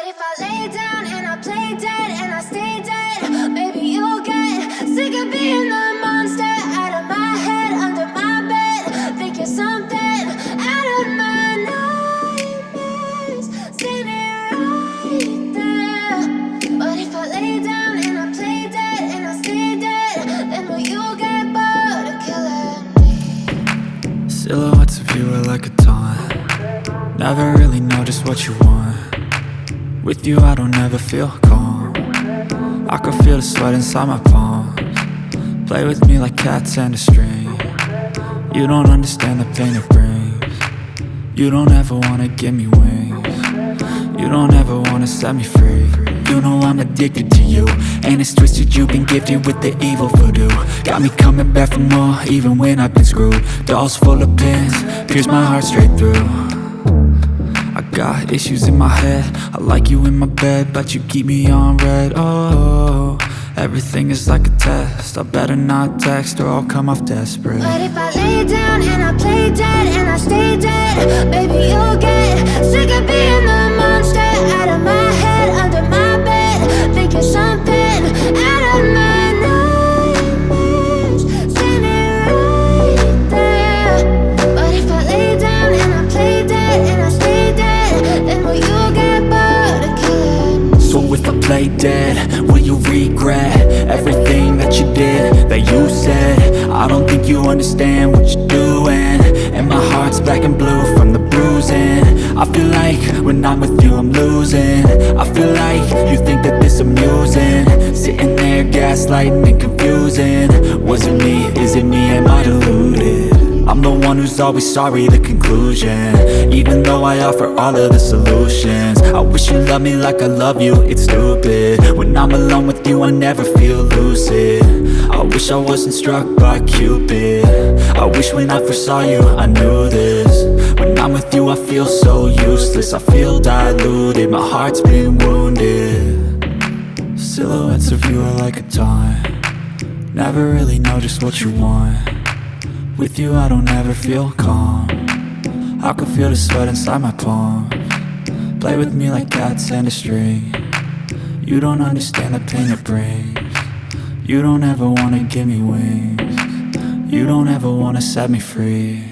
if I lay down and I play dead and I stay dead, maybe you'll get sick of being the monster out of my head, under my bed. Think you're something out of my nightmares, standing right there. But if I lay down and I play dead and I stay dead, then will you get bored of killing me? Silhouettes of you are like a taunt. Never really know just what you want. With you I don't ever feel calm. I can feel the sweat inside my palms. Play with me like cats and a string. You don't understand the pain it brings. You don't ever wanna give me wings. You don't ever wanna set me free. You know I'm addicted to you, and it's twisted, you've been gifted with the evil voodoo. Got me coming back for more, even when I've been screwed. Dolls full of pins, pierce my heart straight through. I got issues in my head, I like you in my bed, but you keep me on red. Oh, everything is like a test, I better not text or I'll come off desperate. But if I lay down and I play dead and I stay dead, baby you'll get sick of being the monster out of my head, under my bed. Think you're something out of my nightmares, standing right there. But if I lay down and I play dead and I stay dead, then will you get bored of killing me? So if I play dead, will you regret everything that you did, that you said? I don't think you understand what you're doing, and my heart's black and blue from the bruising. I feel like when I'm with you I'm losing. I feel like you think that this amusing, sitting there gaslighting and confusing. Was it me? Is it me? Am I deluded? I'm the one who's always sorry, the conclusion, even though I offer all of the solutions. I wish you loved me like I love you, it's stupid. When I'm alone with you I never feel lucid. I wish I wasn't struck by Cupid. I wish when I first saw you I knew this. When I'm with you I feel so useless, I feel diluted, my heart's been wounded. Silhouettes of you are like a taunt. Never really know just what you want. With you I don't ever feel calm. I can feel the sweat inside my palms. Play with me like cats and a string. You don't understand the pain it brings. You don't ever wanna give me wings. You don't ever wanna set me free.